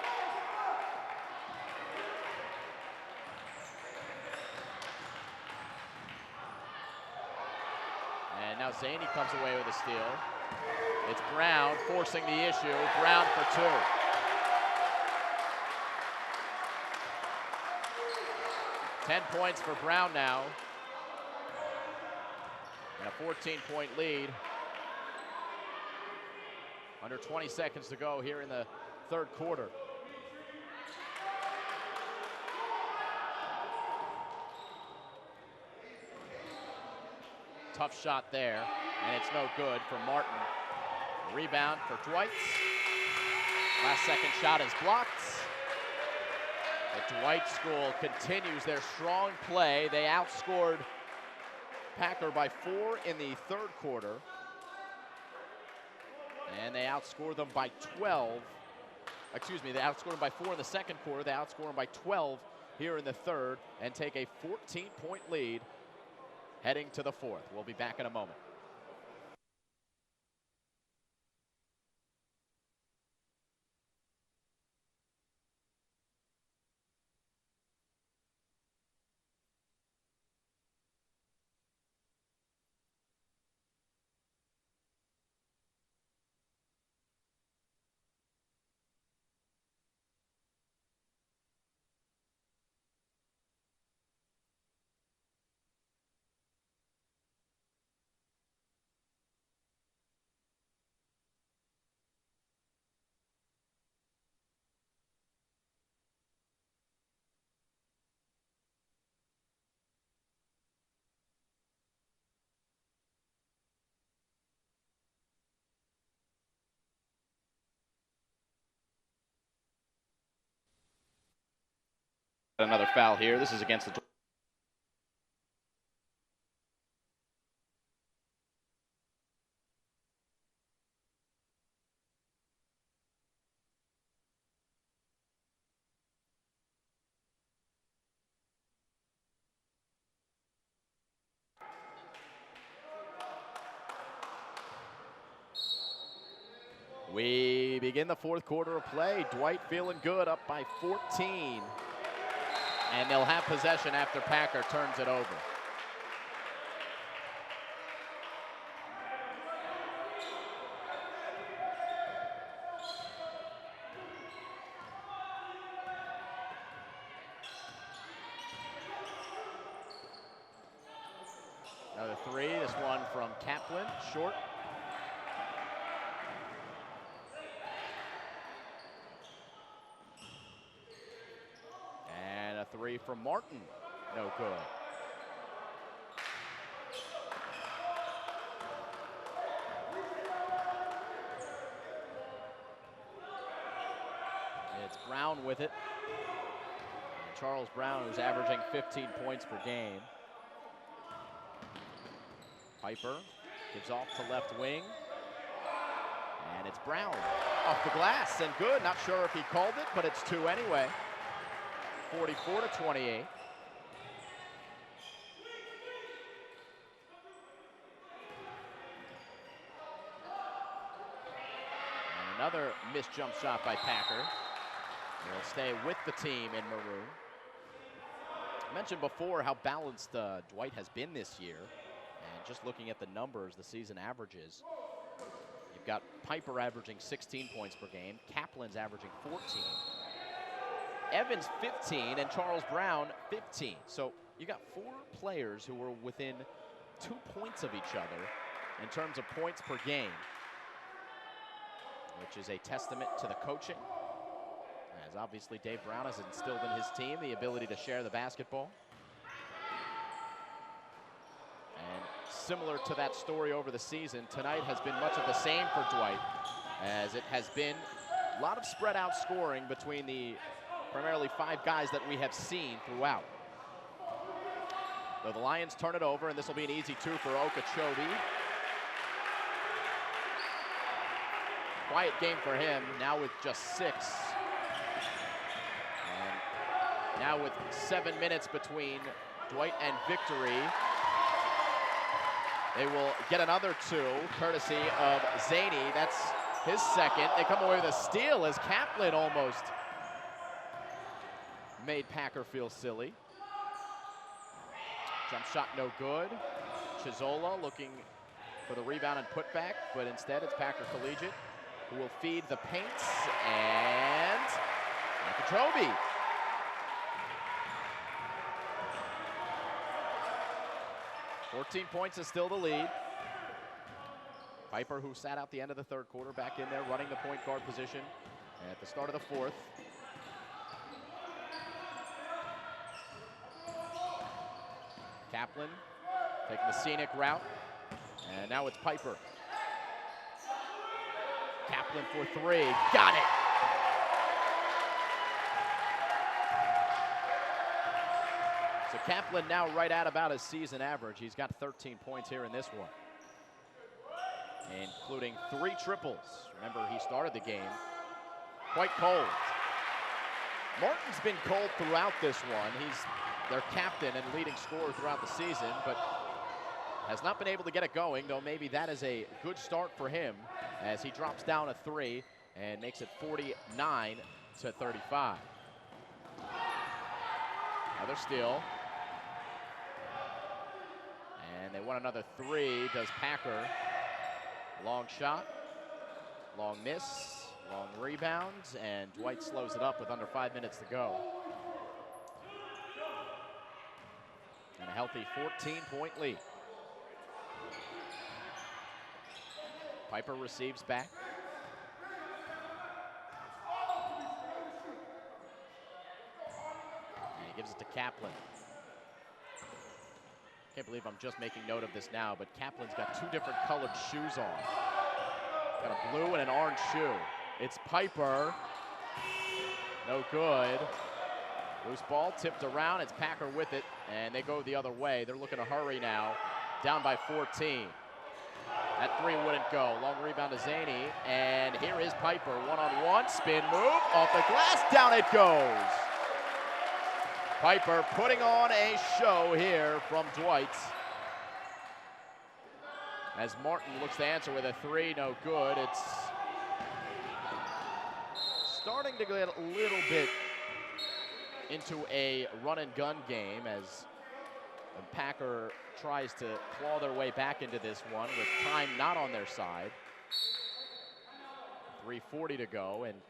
And now Zaney comes away with a steal. It's Brown forcing the issue. Brown for 2. Ten points for Brown now. And a 14-point lead. Under 20 seconds to go here in the third quarter. Tough shot there, and it's no good for Martin. Rebound for Dwight. Last second shot is blocked. The Dwight School continues their strong play. They outscored Packer by 4 in the third quarter. And they outscored them by 12. Excuse me, they outscored them by 4 in the second quarter. They outscored them by 12 here in the third and take a 14-point lead heading to the fourth. We'll be back in a moment. Another foul here. This is against the... We begin the fourth quarter of play. Dwight feeling good, up by 14. And they'll have possession after Packer turns it over. Another three, this one from Kaplan, short. And a three from Martin, no good. It's Brown with it. And Charles Brown, who's averaging 15 points per game. Piper gives off to left wing. And it's Brown off the glass and good. Not sure if he called it, but it's two anyway. 44-28. And another missed jump shot by Packer. They'll stay with the team in maroon. I mentioned before how balanced Dwight has been this year. And just looking at the numbers, the season averages, you've got Piper averaging 16 points per game. Kaplan's averaging 14. Evans 15 and Charles Brown 15. So you got four players who were within 2 points of each other in terms of points per game, which is a testament to the coaching, as obviously Dave Brown has instilled in his team the ability to share the basketball. And similar to that story over the season, tonight has been much of the same for Dwight, as it has been a lot of spread out scoring between the primarily 5 guys that we have seen throughout. So the Lions turn it over, and this will be an easy 2 for Okeechobee. Quiet game for him, now with just 6. And now with 7 minutes between Dwight and victory, they will get another 2, courtesy of Zaney. That's his second. They come away with a steal as Kaplan almost made Packer feel silly. Jump shot no good. Chizola looking for the rebound and putback, but instead it's Packer Collegiate who will feed the paint, and Okeechobee. 14 points is still the lead. Piper, who sat out the end of the third quarter, back in there running the point guard position at the start of the fourth. Kaplan taking the scenic route, and now it's Piper. Kaplan for three, got it! So Kaplan now right at about his season average. He's got 13 points here in this one, including 3 triples. Remember, he started the game quite cold. Martin's been cold throughout this one. He's their captain and leading scorer throughout the season, but has not been able to get it going, though maybe that is a good start for him as he drops down a 3 and makes it 49-35. Another steal. And they want another 3, does Packer. Long shot, long miss, long rebound, and Dwight slows it up with under 5 minutes to go. And a healthy 14-point lead. Piper receives back. And he gives it to Kaplan. Can't believe I'm just making note of this now, but Kaplan's got 2 different colored shoes on. Got a blue and an orange shoe. It's Piper. No good. Loose ball tipped around. It's Packer with it, and they go the other way. They're looking to hurry now. Down by 14. That 3 wouldn't go. Long rebound to Zaney, and here is Piper. One-on-one, spin move, off the glass, down it goes. Piper putting on a show here from Dwight. As Martin looks to answer with a 3, no good. It's starting to get a little bit into a run and gun game as Packer tries to claw their way back into this one with time not on their side. 3:40 to go, and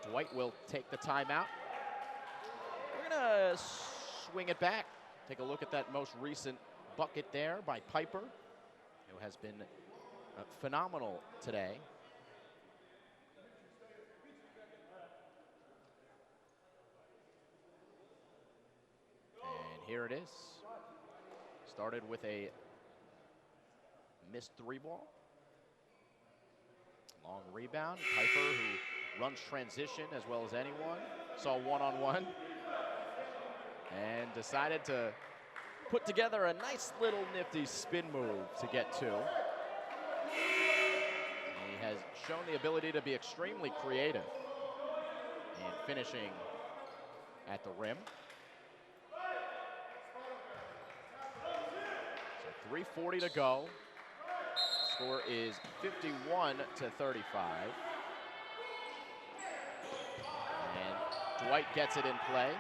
Dwight will take the timeout. We're gonna swing it back. Take a look at that most recent bucket there by Piper, who has been phenomenal today. And here it is. Started with a missed 3 ball. Long rebound. Piper, who runs transition as well as anyone, saw one-on-one and decided to put together a nice little nifty spin move to get 2. He has shown the ability to be extremely creative in finishing at the rim. So 3:40 to go. Score is 51-35. And Dwight gets it in play.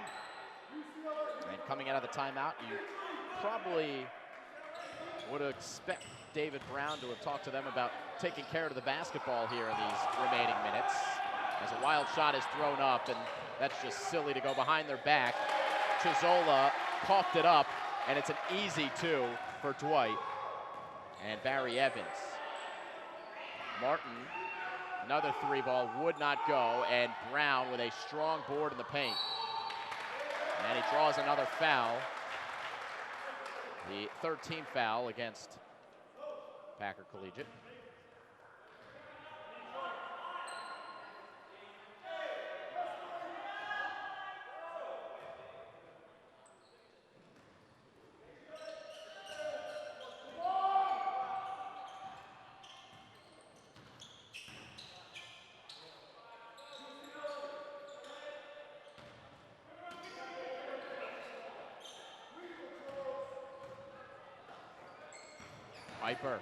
And coming out of the timeout, you probably would expect David Brown to have talked to them about taking care of the basketball here in these remaining minutes. As a wild shot is thrown up, and that's just silly to go behind their back. Chizola coughed it up, and it's an easy 2 for Dwight and Barry Evans. Martin, another 3 ball, would not go, and Brown with a strong board in the paint. And he draws another foul. The 13th foul against Packer Collegiate. Piper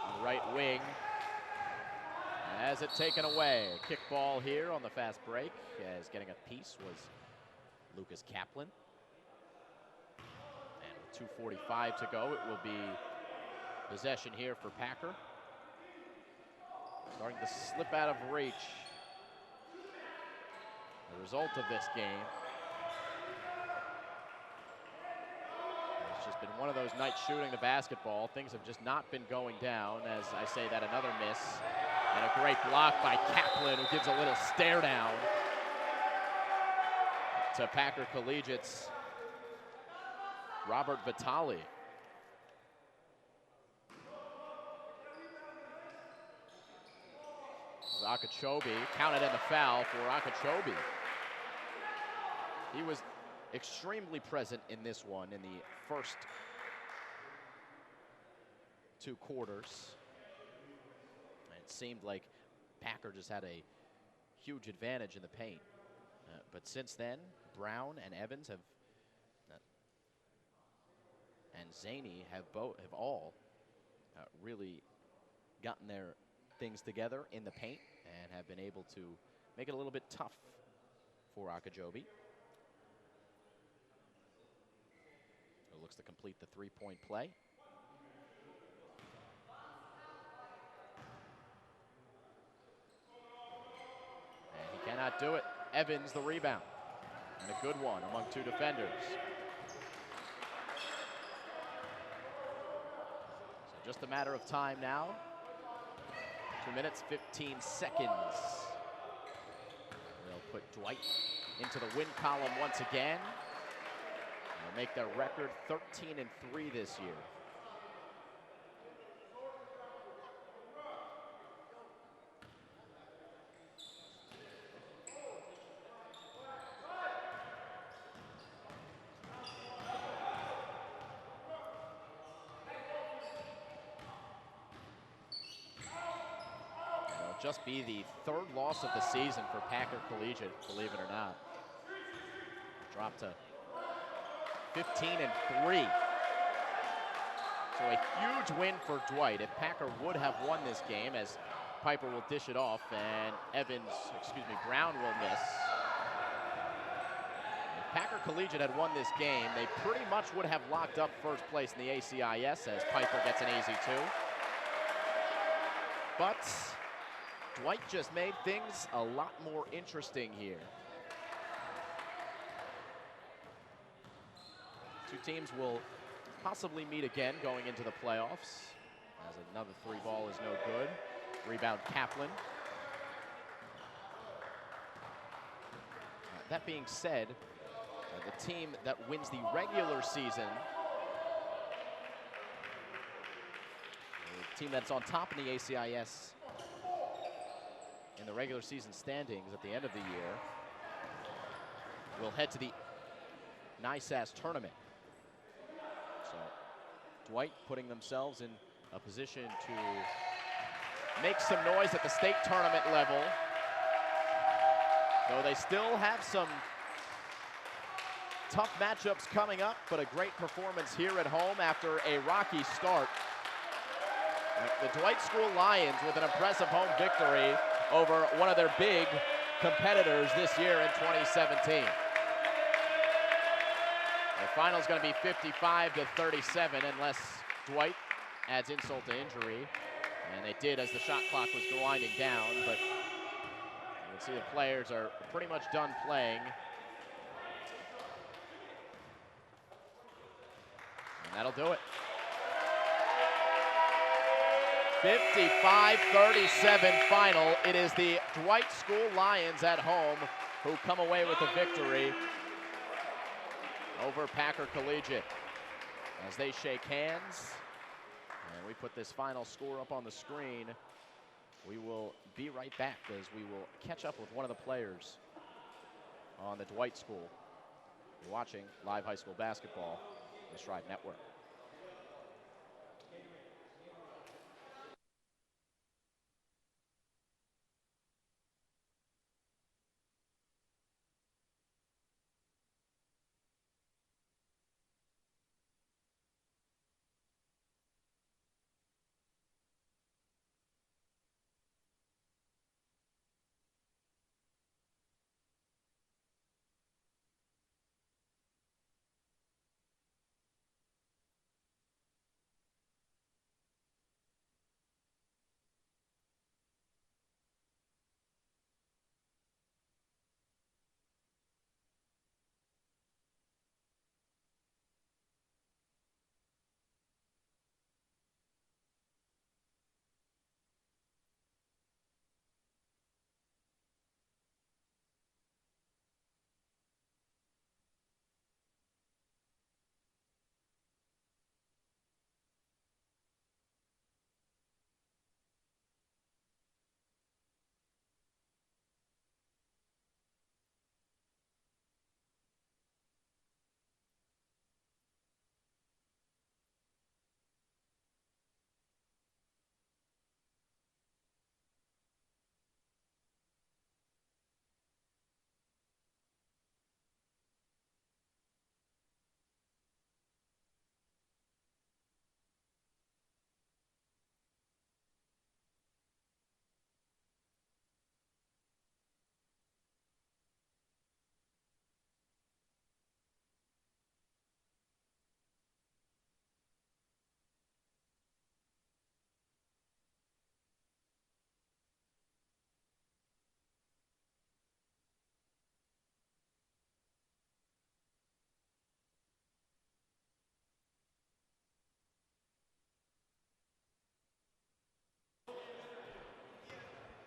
on the right wing has it taken away. Kick ball here on the fast break, as getting a piece was Lucas Kaplan. And with 2:45 to go, it will be possession here for Packer. Starting to slip out of reach. The result of this game is just been one of those nights shooting the basketball. Things have just not been going down. As I say that, another miss. And a great block by Kaplan, who gives a little stare down to Packer Collegiate's Robert Vitale. Akachobi counted in the foul for Akachobi. He was extremely present in this one in the first 2 quarters. It seemed like Packer just had a huge advantage in the paint. But since then, Brown and Evans have and Zaney have all really gotten their things together in the paint and have been able to make it a little bit tough for Akajobi. Who looks to complete the 3-point play. And he cannot do it. Evans the rebound. And a good one among 2 defenders. So just a matter of time now. 2 minutes, 15 seconds. They'll put Dwight into the win column once again. They'll make their record 13-3 this year. Just be the 3rd loss of the season for Packer Collegiate, believe it or not. Dropped to 15-3. So a huge win for Dwight. If Packer would have won this game, as Piper will dish it off and Brown will miss. If Packer Collegiate had won this game, they pretty much would have locked up first place in the ACIS, as Piper gets an easy 2. But Dwight just made things a lot more interesting here. 2 teams will possibly meet again going into the playoffs, as another 3 ball is no good. Rebound Kaplan. That being said, the team that wins the regular season, the team that's on top in the ACIS in the regular season standings at the end of the year, will head to the NISAS tournament. So Dwight putting themselves in a position to make some noise at the state tournament level, though they still have some tough matchups coming up, but a great performance here at home after a rocky start. The Dwight School Lions with an impressive home victory over one of their big competitors this year in 2017. The final is going to be 55-37 unless Dwight adds insult to injury. And they did as the shot clock was winding down, but you can see the players are pretty much done playing. And that'll do it. 55-37 final. It is the Dwight School Lions at home who come away with the victory over Packer Collegiate. As they shake hands, and we put this final score up on the screen, we will be right back as we will catch up with one of the players on the Dwight School. You're watching live high school basketball on the Strive Network.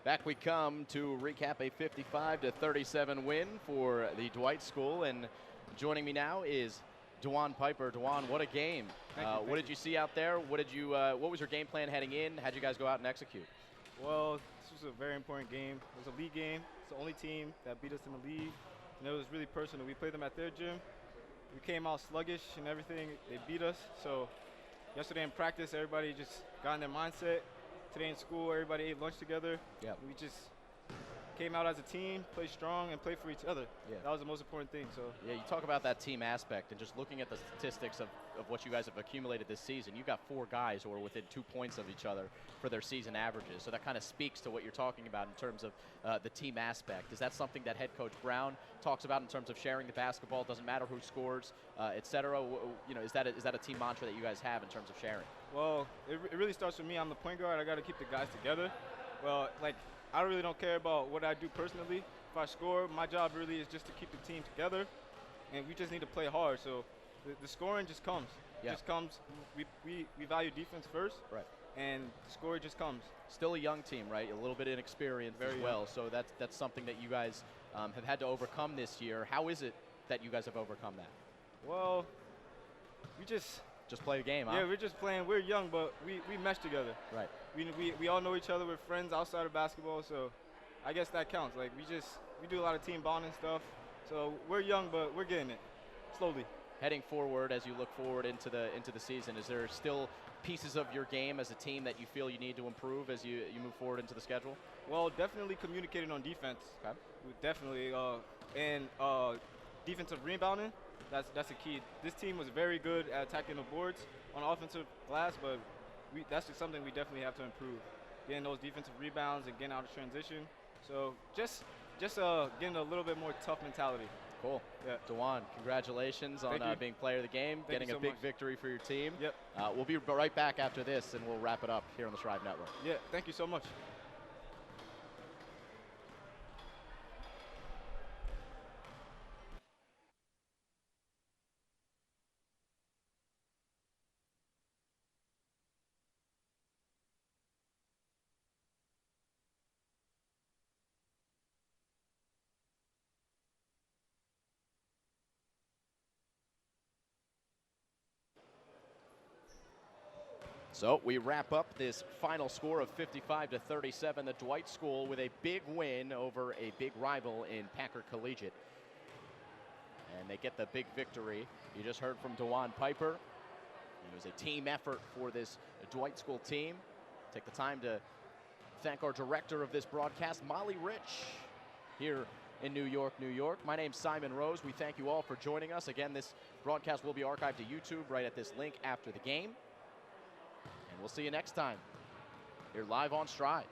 Back we come to recap a 55-37 win for the Dwight School, and joining me now is Dwight Piper. Dwight, what a game! What did you see out there? What was your game plan heading in? How'd you guys go out and execute? Well, this was a very important game. It was a league game. It's the only team that beat us in the league, and it was really personal. We played them at their gym. We came out sluggish and everything. They beat us. So yesterday in practice, everybody just got in their mindset. Today in school, everybody ate lunch together. Yeah. We just came out as a team, played strong, and played for each other. Yeah. That was the most important thing. So yeah, you talk about that team aspect, and just looking at the statistics of what you guys have accumulated this season, you've got 4 guys who are within 2 points of each other for their season averages. So that kind of speaks to what you're talking about in terms of the team aspect. Is that something that head coach Brown talks about in terms of sharing the basketball? Doesn't matter who scores, et cetera. You know, is that a team mantra that you guys have in terms of sharing? Well, it really starts with me. I'm the point guard. I got to keep the guys together. Well, like, I really don't care about what I do personally. If I score, my job really is just to keep the team together, and we just need to play hard. So the scoring just comes. Yeah. It just comes. We value defense first, right? And scoring just comes. Still a young team, right? A little bit inexperienced as well. Young. So that's something that you guys have had to overcome this year. How is it that you guys have overcome that? Well, we just play a game, huh? Yeah, we're just playing. We're young, but we mesh together. Right. We all know each other. We're friends outside of basketball, so I guess that counts. Like, we do a lot of team bonding stuff. So we're young, but we're getting it slowly. Heading forward, as you look forward into the season, is there still pieces of your game as a team that you feel you need to improve as you move forward into the schedule? Well, definitely communicating on defense. Okay. Definitely, and defensive rebounding. That's a key. This team was very good at attacking the boards on offensive glass, but that's just something we definitely have to improve. Getting those defensive rebounds and getting out of transition. So just getting a little bit more tough mentality. Cool. Yeah. Dwight, congratulations on being player of the game, getting a big victory for your team. Yep. We'll be right back after this, and we'll wrap it up here on the Strive Network. Yeah, thank you so much. So we wrap up this final score of 55-37. The Dwight School with a big win over a big rival in Packer Collegiate. And they get the big victory. You just heard from Dwight Piper. It was a team effort for this Dwight School team. Take the time to thank our director of this broadcast, Molly Rich, here in New York, New York. My name's Simon Rose. We thank you all for joining us. Again, this broadcast will be archived to YouTube right at this link after the game. And we'll see you next time here live on Strive.